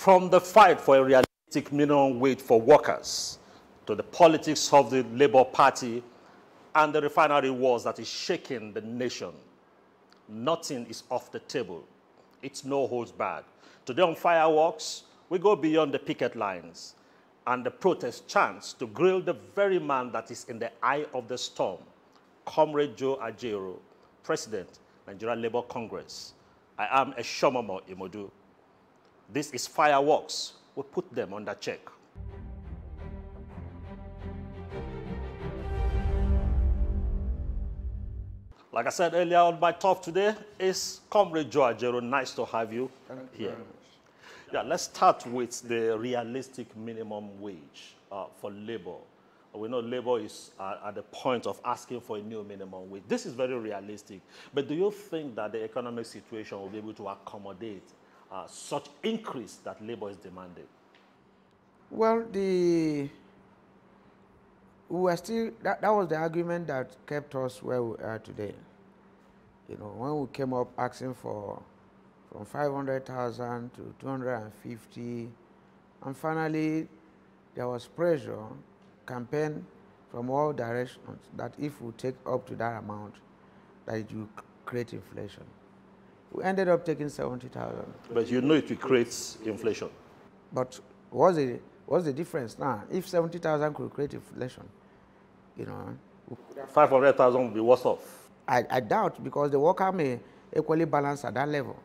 From the fight for a realistic minimum wage for workers to the politics of the Labour Party and the refinery wars that is shaking the nation, nothing is off the table. It's no holds barred. Today on Fireworks, we go beyond the picket lines and the protest chants to grill the very man that is in the eye of the storm, Comrade Joe Ajaero, President, Nigeria Labour Congress. I am a Shomomo Imodu. This is Fireworks. We put them under check. Like I said earlier on, my talk today is Comrade Joe Ajaero. Nice to have you here. Yeah, let's start with the realistic minimum wage for labor. We know labor is at the point of asking for a new minimum wage. This is very realistic. But do you think that the economic situation will be able to accommodate such increase that labor is demanding? Well, we were still, that was the argument that kept us where we are today. You know, when we came up asking for from 500,000 to 250, and finally there was pressure, campaign from all directions that if we take up to that amount, that it will create inflation. We ended up taking 70,000. But you know it will create inflation. But what's the difference now? If 70,000 could create inflation, you know. 500,000 will be worse off. I doubt, because the worker may equally balance at that level.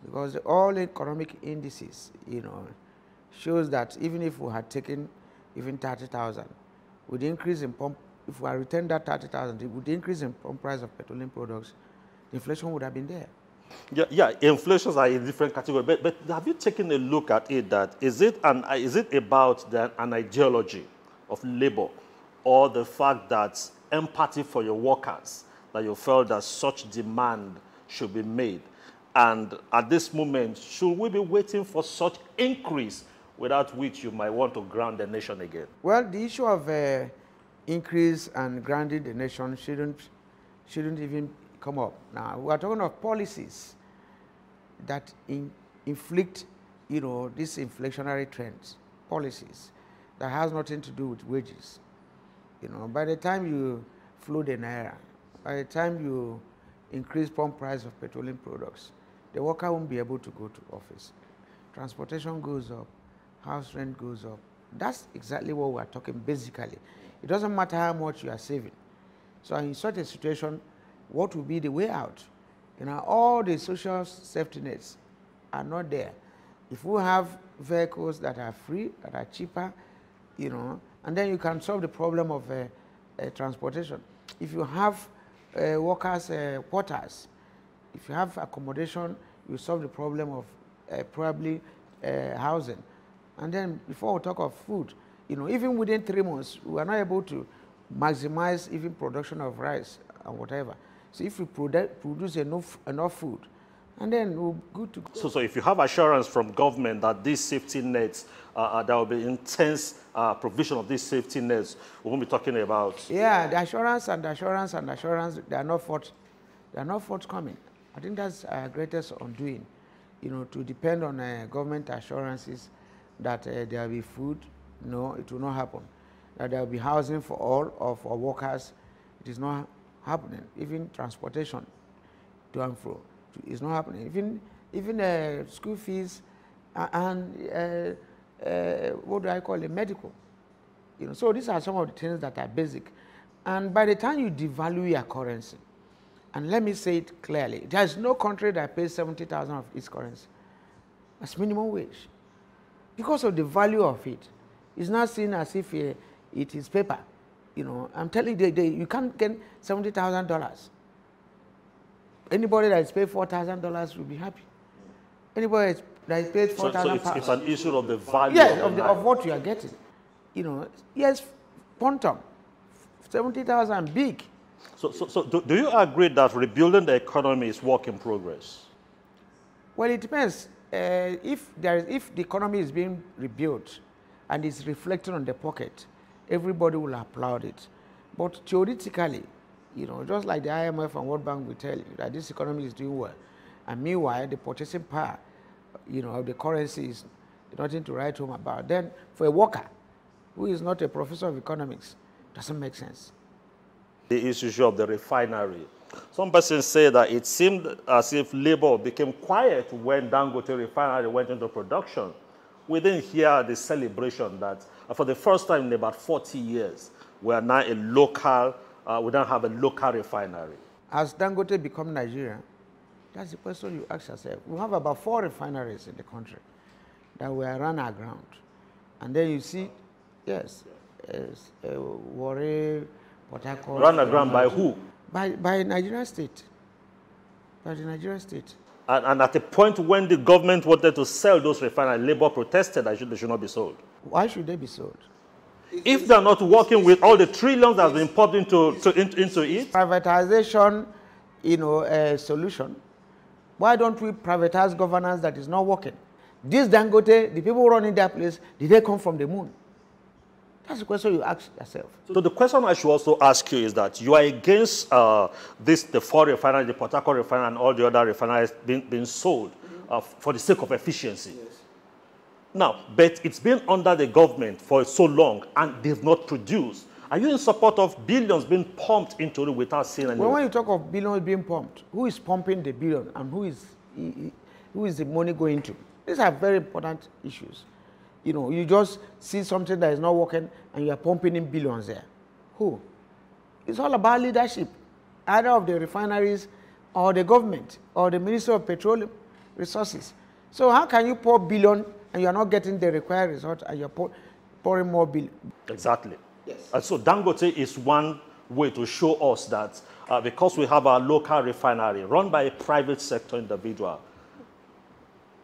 Because all economic indices, you know, shows that even if we had taken even 30,000, with the increase in pump, if we had returned that 30,000, with the increase in pump price of petroleum products, inflation would have been there. Yeah, inflations are a different category. But have you taken a look at it? That is it about an ideology of labor, or the fact that empathy for your workers, that you felt that such demand should be made? And at this moment, should we be waiting for such increase without which you might want to ground the nation again? Well, the issue of increase and grounding the nation shouldn't even come up. Now, we are talking of policies that inflict, you know, these inflationary trends, policies that has nothing to do with wages. You know, by the time you float the naira, by the time you increase pump price of petroleum products, the worker won't be able to go to office. Transportation goes up, house rent goes up. That's exactly what we're talking basically. It doesn't matter how much you are saving. So in such a situation, what will be the way out? You know, all the social safety nets are not there. If we have vehicles that are free, that are cheaper, you know, and then you can solve the problem of transportation. If you have workers' quarters, if you have accommodation, you solve the problem of probably housing. And then before we talk of food, you know, even within 3 months, we are not able to maximize even production of rice and whatever. So if we produce enough food, and then we're good to go. So if you have assurance from government that these safety nets, there will be intense provision of these safety nets, we won't be talking about. Yeah, the assurance and the assurance and the assurance, they are not forthcoming. I think that's our greatest undoing, you know, to depend on government assurances that there will be food. No, it will not happen. That there will be housing for all of our workers. It is not happening. Even transportation to and fro is not happening. Even school fees and what do I call it, medical. You know, so these are some of the things that are basic. And by the time you devalue your currency, and let me say it clearly, there is no country that pays 70,000 of its currency as minimum wage. Because of the value of it, it's not seen as if it is paper. You know, I'm telling you, you can't get $70,000. Anybody that is paid $4,000 will be happy. Anybody that is paid $4,000. So it's an issue of the value. Yes, of what you are getting. You know, yes, quantum, 70,000, big. So do you agree that rebuilding the economy is work in progress? Well, it depends. If the economy is being rebuilt and is reflecting on the pocket, everybody will applaud it. But theoretically, you know, just like the IMF and World Bank will tell you that this economy is doing well, and meanwhile the purchasing power, you know, of the currency nothing to write home about. Then for a worker who is not a professor of economics, doesn't make sense. The issue of the refinery. Some persons say that it seemed as if labor became quiet when Dangote refinery went into production. We didn't hear the celebration that for the first time in about 40 years, we are now a local, we don't have a local refinery. As Dangote become Nigeria, that's the question you ask yourself. We have about 4 refineries in the country that were run aground. And then you see, yes, Warri, Port Harcourt. Run aground by who? By Nigerian state. By the Nigerian state. And at the point when the government wanted to sell those refineries, labor protested that they should not be sold. Why should they be sold? If they're not working with all the trillions that have been pumped into it. Privatization, solution. Why don't we privatize governance that is not working? This Dangote, the people running that place, did they come from the moon? That's the question you ask yourself. So the question I should also ask you is that you are against the 4 refineries, the Port Harcourt refinery and all the other refineries being sold for the sake of efficiency. Yes. Now, but it's been under the government for so long and they've not produced. Are you in support of billions being pumped into it without seeing any? Well, when you talk of billions being pumped, who is pumping the billion and who is the money going to? These are very important issues. You just see something that is not working and you are pumping in billions there. Who? It's all about leadership, either of the refineries or the government or the Ministry of Petroleum Resources. So how can you pour billion and you are not getting the required result and you're pouring more billion? Exactly. Yes. And so Dangote is one way to show us that because we have our local refinery run by a private sector individual,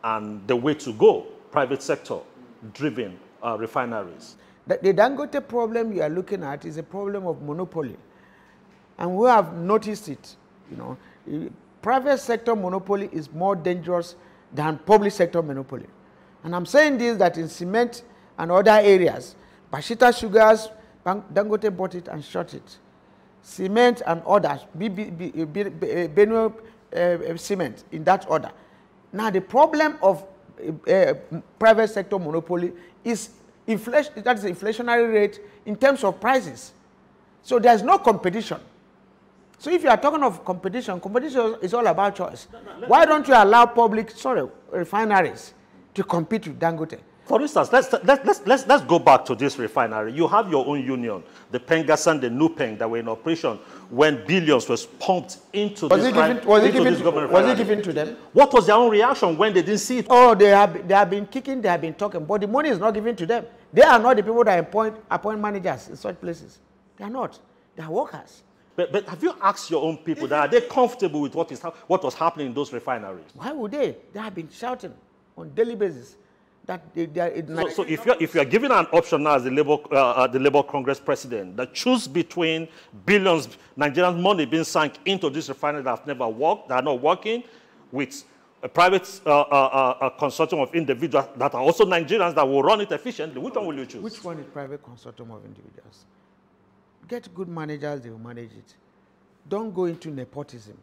and the way to go, private sector driven refineries. The Dangote problem you are looking at is a problem of monopoly. And we have noticed it. Private sector monopoly is more dangerous than public sector monopoly. And I'm saying this that in cement and other areas, Bashita Sugars, Dangote bought it and shot it. Cement and others, Benue cement in that order. Now the problem of private sector monopoly is inflation. That is the inflationary rate in terms of prices. So there's no competition. So if you are talking of competition, competition is all about choice. Why don't you allow refineries to compete with Dangote? For instance, let's go back to this refinery. You have your own union, the Pengassan, the Nupeng, that were in operation when billions was pumped into this government refinery. Was it given to them? What was their own reaction when they didn't see it? Oh, they have been kicking, they have been talking, but the money is not given to them. They are not the people that appoint managers in such places. They are not. They are workers. But have you asked your own people that are they comfortable with what was happening in those refineries? Why would they? They have been shouting on daily basis. So if you are given an option now as the Labour Congress president that choose between billions Nigerian money being sunk into this refinery that have never worked, that are not working, with a private consortium of individuals that are also Nigerians that will run it efficiently, which one will you choose? Which one is private consortium of individuals? Get good managers, they will manage it. Don't go into nepotism.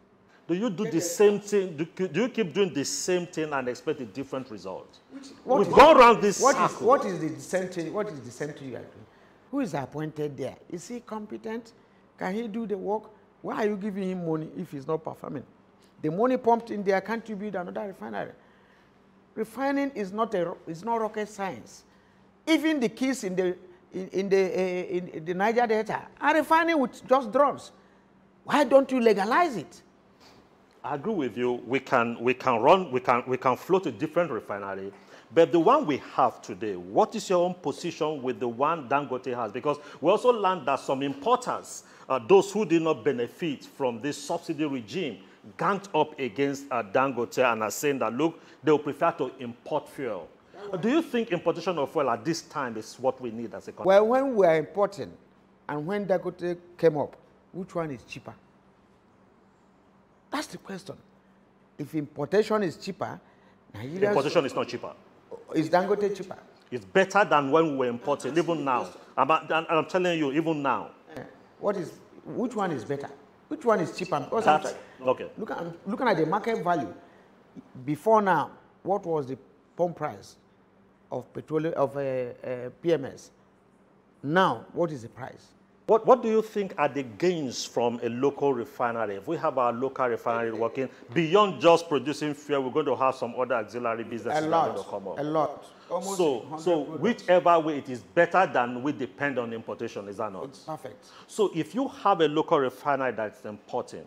Do you do the same thing? Do you keep doing the same thing and expect a different result? We've gone around this circle. What is the dissent you are doing? Who is appointed there? Is he competent? Can he do the work? Why are you giving him money if he's not performing? The money pumped in there can't you build another refinery. Refining is not rocket science. Even the kids in the Niger Delta are refining with just drones. Why don't you legalize it? I agree with you. We can float a different refinery, but the one we have today, what is your own position with the one Dangote has? Because we also learned that some importers, those who did not benefit from this subsidy regime, ganged up against Dangote and are saying that, look, they will prefer to import fuel. Do you think importation of fuel at this time is what we need as a country? Well, when we are importing and when Dangote came up, which one is cheaper? That's the question. If importation is cheaper, importation is not cheaper. Is Dangote cheaper? It's better than when we were importing, even now. I'm telling you, even now. Which one is better? Which one is cheaper? Okay. Looking at the market value, before now, what was the pump price? of petroleum of PMS. Now, what is the price? What do you think are the gains from a local refinery? If we have our local refinery working, beyond just producing fuel, we're going to have some other auxiliary businesses that are going to come up. A lot. Almost So whichever way, it is better than we depend on importation, is that not? It's perfect. So if you have a local refinery that's importing,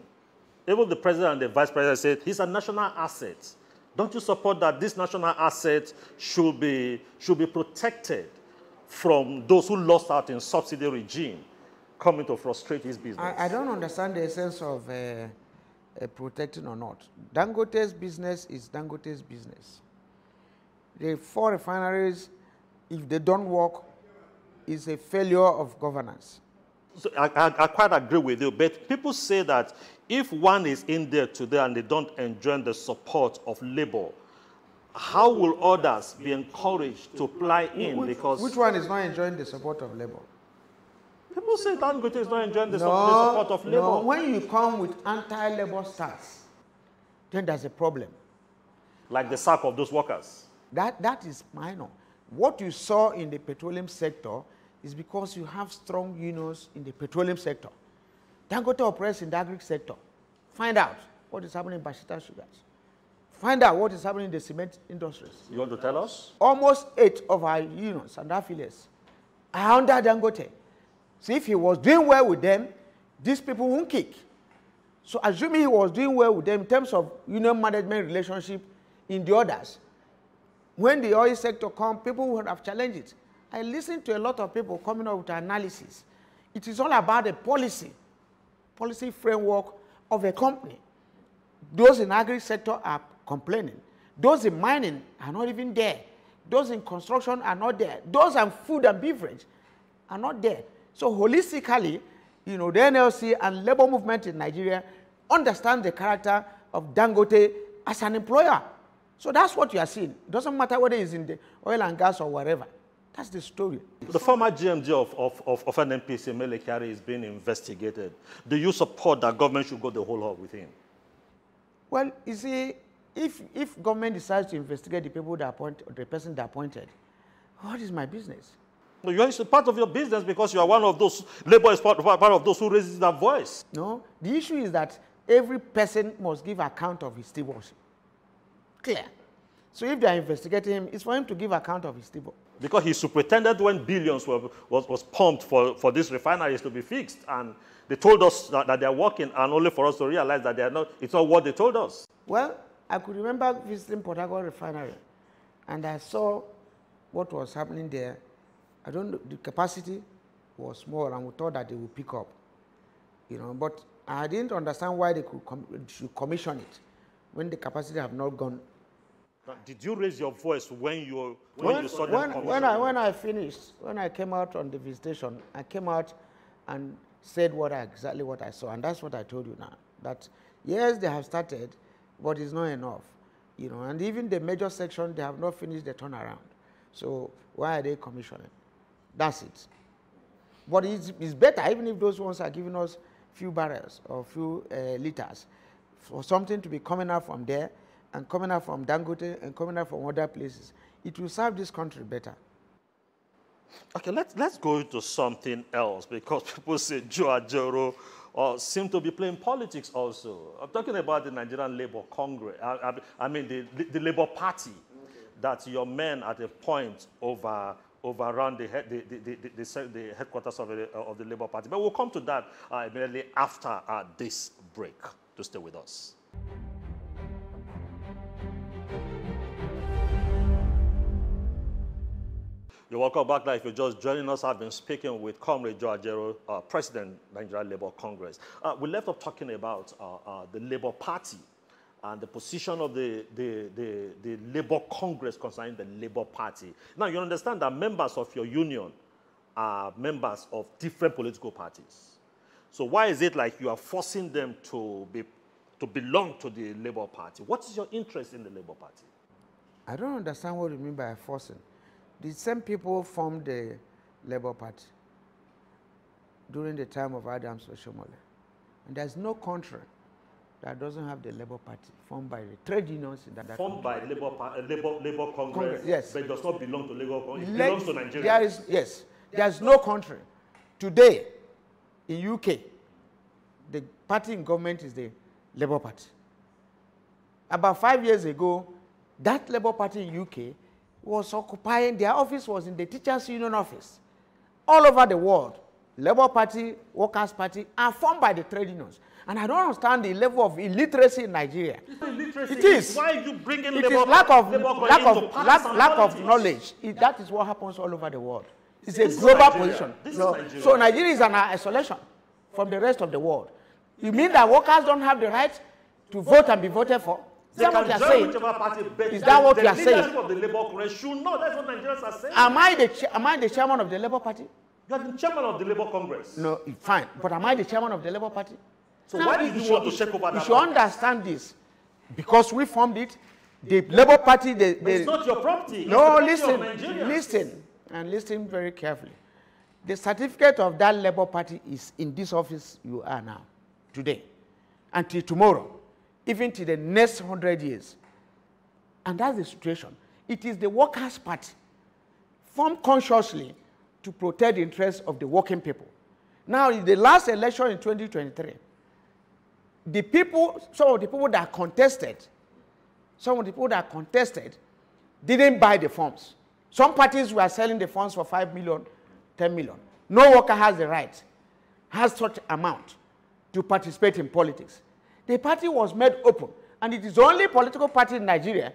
even the president and the vice president said he's a national asset. Don't you support that this national asset should be protected from those who lost out in subsidy regime coming to frustrate his business? I don't understand the essence of protecting or not. Dangote's business is Dangote's business. The 4 refineries, if they don't work, is a failure of governance. So I quite agree with you, but people say that if one is in there today and they don't enjoy the support of labor, how will others be encouraged to apply in? Because which one is not enjoying the support of labor? People say Dangote is not enjoying the support of labor. No, when you come with anti-labor stats, then there's a problem. Like the sack of those workers. That is minor. What you saw in the petroleum sector is because you have strong unions in the petroleum sector. Dangote operates in the agri sector. Find out what is happening in Bashita Sugars. Find out what is happening in the cement industries. You want to tell us? Almost 8 of our unions and affiliates are under Dangote. So if he was doing well with them, these people won't kick. So assuming he was doing well with them in terms of union management relationship in the others, when the oil sector comes, people would have challenged it. I listened to a lot of people coming up with analysis. It is all about a policy framework of a company. Those in agri sector are complaining. Those in mining are not even there. Those in construction are not there. Those in food and beverage are not there. So holistically, you know, the NLC and labor movement in Nigeria understand the character of Dangote as an employer. So that's what you are seeing. It doesn't matter whether it's in the oil and gas or whatever. That's the story. The former GMD of NNPC, Mele Kyari, is being investigated. Do you support that government should go the whole hog with him? Well, you see, if government decides to investigate the people that the person they appointed, what is my business? No, it's part of your business because you are one of those, labor is part of those who raises that voice. No, the issue is that every person must give account of his stewardship. Clear. So if they are investigating him, it's for him to give account of his stewardship. Because he superintended when billions was pumped for these refineries to be fixed. And they told us that they are working, and only for us to realize that they are not, it's not what they told us. Well, I could remember visiting Port Harcourt refinery, and I saw what was happening there. I don't know, the capacity was small, and we thought that they would pick up. You know, but I didn't understand why they should commission it when the capacity have not gone. Did you raise your voice when you saw them commission? When I finished, when I came out on the visitation, I came out and said exactly what I saw, and that's what I told you now. That yes, they have started, but it's not enough. You know, and even the major section, they have not finished the turnaround. So why are they commissioning? That's it. But it's better, even if those ones are giving us few barrels or few liters, for something to be coming out from there and coming out from Dangote and coming out from other places. It will serve this country better. Okay, let's go into something else, because people say Joe Ajero seem to be playing politics also. I'm talking about the Nigerian Labour Congress, I mean the Labour Party, that your men at a point overrun the headquarters of the Labour Party. But we'll come to that immediately after this break. To stay with us. You're welcome back. Now, if you're just joining us, I've been speaking with Comrade Joe Ajero, President, Nigerian Labour Congress. We left off talking about the Labour Party and the position of the Labour Congress concerning the Labour Party. Now, you understand that members of your union are members of different political parties. So why is it like you are forcing them to belong to the Labour Party? What is your interest in the Labour Party? I don't understand what you mean by forcing. The same people formed the Labour Party during the time of Adams Oshomole. And there's no country that doesn't have the Labour Party, formed by the trade unions in that formed country. by Labour Congress, Yes. but it does not belong to Labour Congress. It belongs to Nigeria. There is no country. Today, in UK, the party in government is the Labour Party. About 5 years ago, that Labour Party in UK was occupying, their office was in the Teachers' Union office. All over the world, Labour Party, Workers' Party are formed by the trade unions. And I don't understand the level of illiteracy in Nigeria. Illiteracy. It is. Why are you bringing it Labour? Is lack of lack of knowledge. That is what happens all over the world. It's this a global position. So Nigeria is an isolation from the rest of the world. You mean that workers don't have the right to vote and be voted for? Is that what you are saying? Is that what you are saying? The leadership of the Labour Congress should know. That's what Nigerians are saying. Am I the chairman of the Labour Party? You are the chairman of the Labour Congress. No, fine. But am I the chairman of the Labour Party? So why did you want to shake over that? You should understand this. Because we formed it, the Labour Party... it's not your property. No, listen very carefully. The certificate of that Labour Party is in this office you are now, today, until tomorrow, even to the next 100 years. And that's the situation. It is the Workers' Party, formed consciously to protect the interests of the working people. Now, in the last election in 2023, some of the people that contested didn't buy the forms. Some parties were selling the forms for 5 million, 10 million. No worker has the right, has such amount to participate in politics. The party was made open, and it is the only political party in Nigeria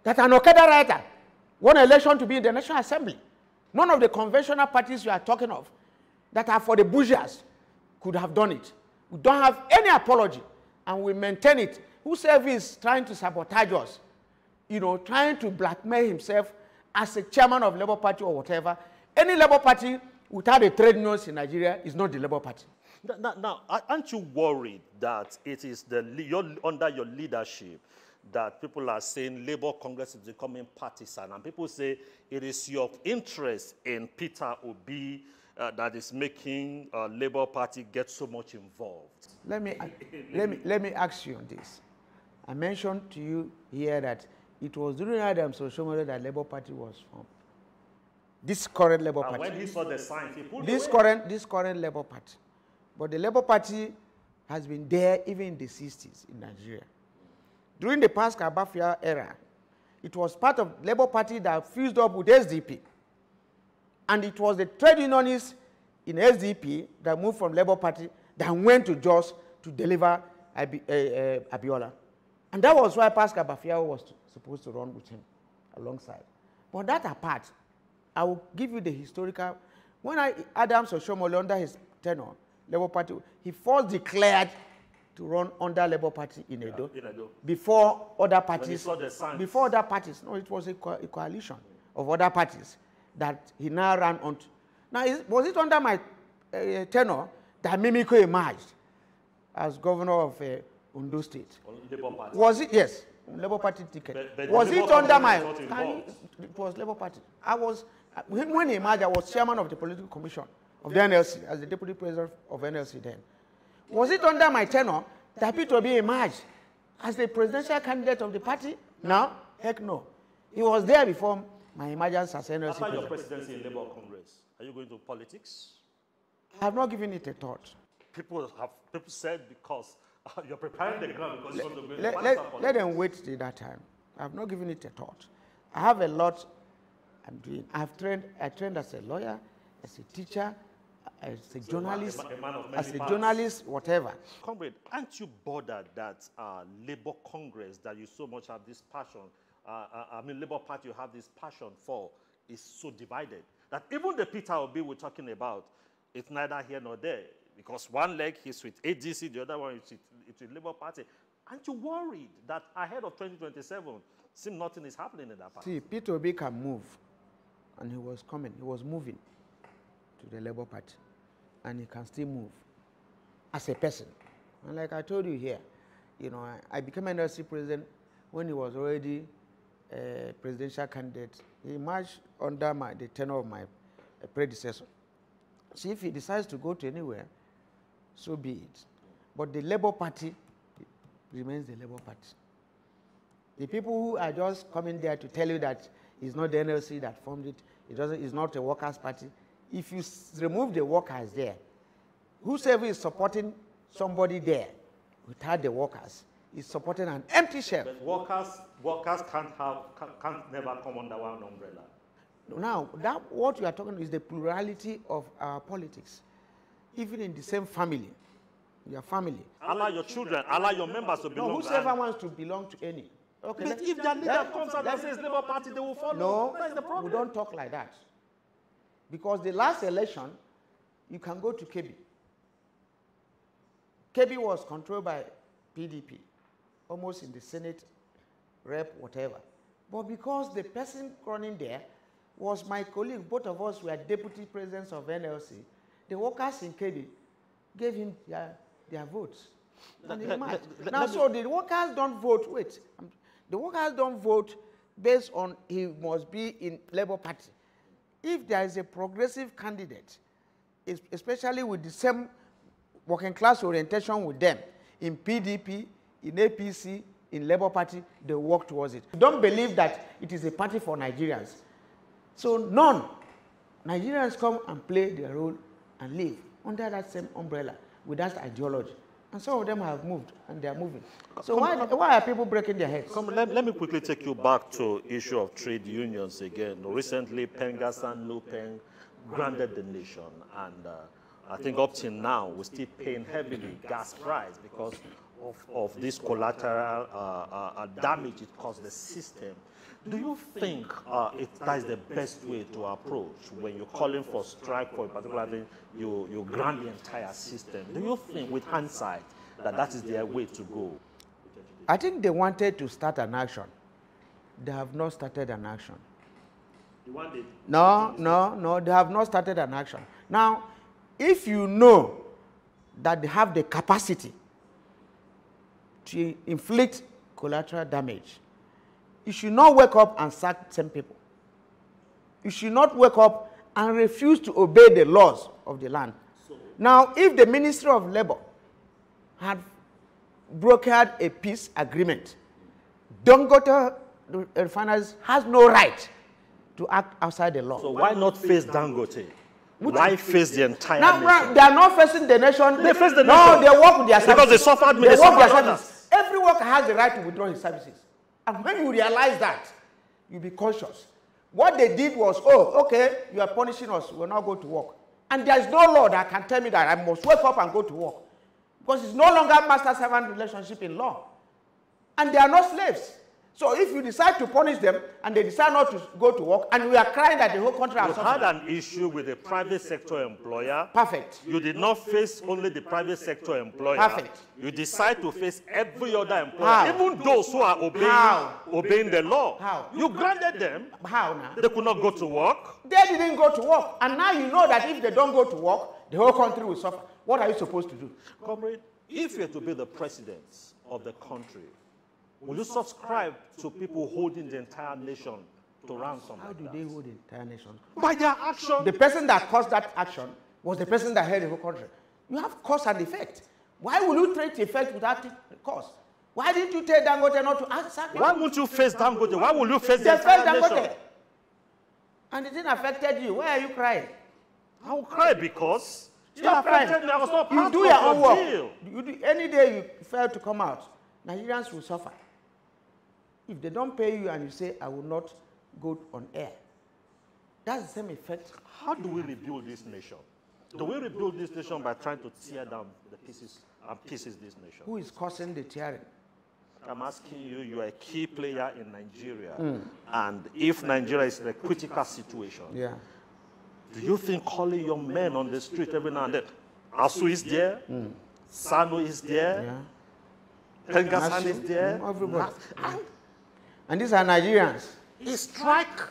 that an Okada writer won election to be in the National Assembly. None of the conventional parties you are talking of that are for the bourgeois could have done it. We don't have any apology, and we maintain it. Whoever is trying to sabotage us, trying to blackmail himself as a chairman of Labour Party or whatever, any Labour Party without a trade unions in Nigeria is not the Labour Party. Now, aren't you worried that it is under your leadership that people are saying Labour Congress is becoming partisan, and people say it is your interest in Peter Obi that is making Labour Party get so much involved? Let me ask you on this. I mentioned to you here that it was during Adams Oshiomhole that Labour Party was formed. This current Labour Party. When he saw the signs, he pulled this current Labour Party. But the Labour Party has been there even in the 60s in Nigeria. During the past Kabafia era, it was part of Labour Party that fused up with SDP. And it was the trade unionists in SDP that moved from Labour Party that went to Jos to deliver Abiola. And that was why Pascal Bafia was supposed to run with him alongside. But that apart, I will give you the historical. When Adams Oshiomhole, under his tenure, Labour Party, he first declared to run under Labour Party in Edo. Before other parties. Before other parties. No, it was a coalition of other parties that he now ran on. Now, was it under my tenure that Mimiko emerged as governor of Ondo State? Was it? Yes, Labour Party ticket. But was it under my? It was Labour Party. When he emerged, I was chairman of the political commission of the NLC as the deputy president of NLC then. Was it under my tenure that Peter Obi emerged as the presidential candidate of the party? No, heck no. He was there before my emergence as NLC After your presidency in Labour Congress, are you going to politics? I have not given it a thought. People said because you're preparing the ground because you want to go into politics. Let them wait till that time. I have not given it a thought. I have a lot I'm doing. I trained as a lawyer, as a teacher, as a journalist, whatever. Comrade, aren't you bothered that Labour Congress, that you so much have this passion, Labour Party you have this passion for, is so divided? That even the Peter Obi we're talking about, it's neither here nor there. Because one leg is with ADC, the other one is with Labour Party. Aren't you worried that ahead of 2027, seems nothing is happening in that party? See, Peter Obi can move. And he was coming, he was moving to the Labour Party. And he can still move as a person. And like I told you here, I became NLC president when he was already a presidential candidate. He marched under the tenure of my predecessor. See, if he decides to go to anywhere, so be it. But the Labour Party remains the Labour Party. The people who are just coming there to tell you that it's not the NLC that formed it, it's not a workers' party. If you remove the workers there, whosoever is supporting somebody there without the workers is supporting an empty shell. But workers can't never come under one umbrella. Now, what you are talking is the plurality of our politics. Even in the same family, your family. Allow your children, allow your members to belong. No, whosoever wants to belong to any. Okay, but if their leader comes out and says Labour Party, they will follow. No, that's the problem. We don't talk like that. Because the last election, you can go to Kebbi. Kebbi was controlled by PDP, almost in the Senate, rep, whatever. But because the person running there was my colleague, both of us were deputy presidents of NLC, the workers in Kebbi gave him their votes. And he marched. Now, so the workers don't vote, the workers don't vote based on he must be in Labour Party. If there is a progressive candidate, especially with the same working class orientation with them, in PDP, in APC, in Labour Party, they work towards it. Don't believe that it is a party for Nigerians. So none. Nigerians come and play their role and live under that same umbrella with that ideology. And some of them have moved, and they are moving. So why are people breaking their heads? Let me quickly take you back to issue of trade unions again. Recently, Pengassan Lupeng granted the nation, and I think up till now, we're still paying heavily gas price because of this collateral damage it caused the system. Do you think that is the best way to approach when you're calling for strike for a particular thing, you grant the entire system? Do you think, with hindsight, that is their way to go? I think they wanted to start an action. They have not started an action. No, they have not started an action. Now, if you know that they have the capacity to inflict collateral damage, you should not wake up and sack some people. You should not wake up and refuse to obey the laws of the land. Now, if the Ministry of Labor had brokered a peace agreement, Dangote refiners has no right to act outside the law. So why not face Dangote? Why face the entire nation? They are not facing the nation. They face the nation. No, they work with their services. Because they suffered me, they work their suffered services. Every worker has the right to withdraw his services. And when you realize that, you be conscious. What they did was, oh, okay, you are punishing us, we will not go to work. And there is no law that can tell me that I must wake up and go to work. Because it's no longer master-servant relationship in law. And they are not slaves. So if you decide to punish them and they decide not to go to work, and we are crying that the whole country has had an issue with a private sector employer. Perfect. You did not face only the private sector employer. Perfect. You decide to face every other employer, How? even those who are obeying the law. How? You granted them. How now? They could not go to work. They didn't go to work. And now you know that if they don't go to work, the whole country will suffer. What are you supposed to do? Comrade, if you're to be the president of the country, will you subscribe to people holding the entire nation to ransom? How do they hold the entire nation? By their action. The person that caused that action was the person that held the whole country. You have cause and effect. Why will you treat effect without cause? Why didn't you tell Dangote not to ask? Why won't you face Dangote? Why will you face the they entire Dangote. nation? And it didn't affect you. Why are you crying? I will cry because Stop crying. I was not You part do of your own work. deal. You do, any day you fail to come out, Nigerians will suffer. If they don't pay you and you say, I will not go on air, that's the same effect. How do we rebuild this nation? Do we rebuild this nation by trying to tear down the pieces and pieces this nation? Who is causing the tearing? I'm asking you, you are a key player in Nigeria. And if Nigeria is in a critical situation, do you think calling your men on the street every now and then, Asu is there, Sano is there, Pengassan is there, everybody. And these are Nigerians. Is strike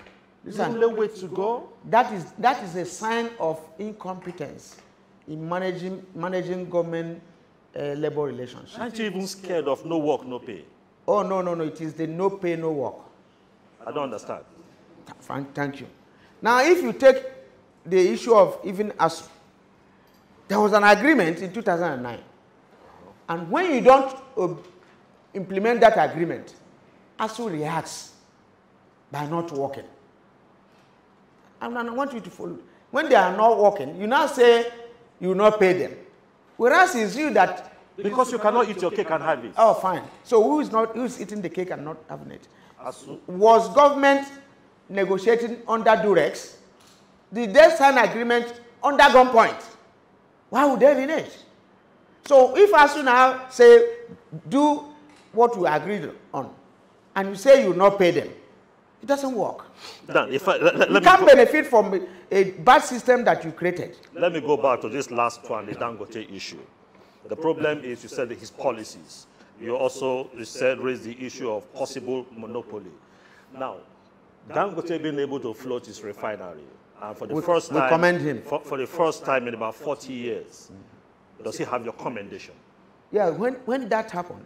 the only way to go? That is a sign of incompetence in managing government labor relations. Aren't you even scared of no work, no pay? Oh, no. It is the no pay, no work. I don't understand. Thank you. Now, if you take the issue of even as there was an agreement in 2009. And when you don't implement that agreement, ASU reacts by not working. And I want you to follow. When they are not working, you now say you will not pay them. Whereas it's you that... Because you cannot eat your cake and have it. Oh, fine. So who's eating the cake and not having it? Was government negotiating under duress? Did they sign agreement under gunpoint? Why would they finish? So if ASU now say, do what we agreed on, and you say you will not pay them, it doesn't work. Dan, you can't benefit from a bad system that you created. Let me go back to this last one, the Dangote issue. The problem is, you said his policies. You also raised the issue of possible monopoly. Now, Dangote being able to float his refinery, and for the first time, we commend him. For the first time in about 40 years, does he have your commendation? Yeah, when that happened,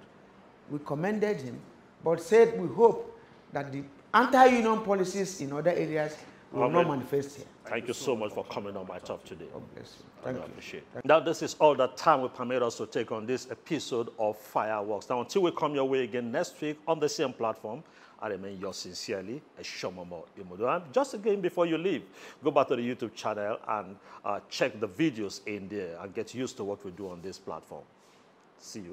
we commended him, but said we hope that the anti-union policies in other areas will not manifest here. Thank you so much for coming on my talk today. God bless you. Thank you. Appreciate it. Now, this is all the time will permit us to take on this episode of Fireworks. Now, until we come your way again next week on the same platform, I remain yours sincerely, Eshomomo Imodo. And just again, before you leave, go back to the YouTube channel and check the videos in there and get used to what we do on this platform. See you.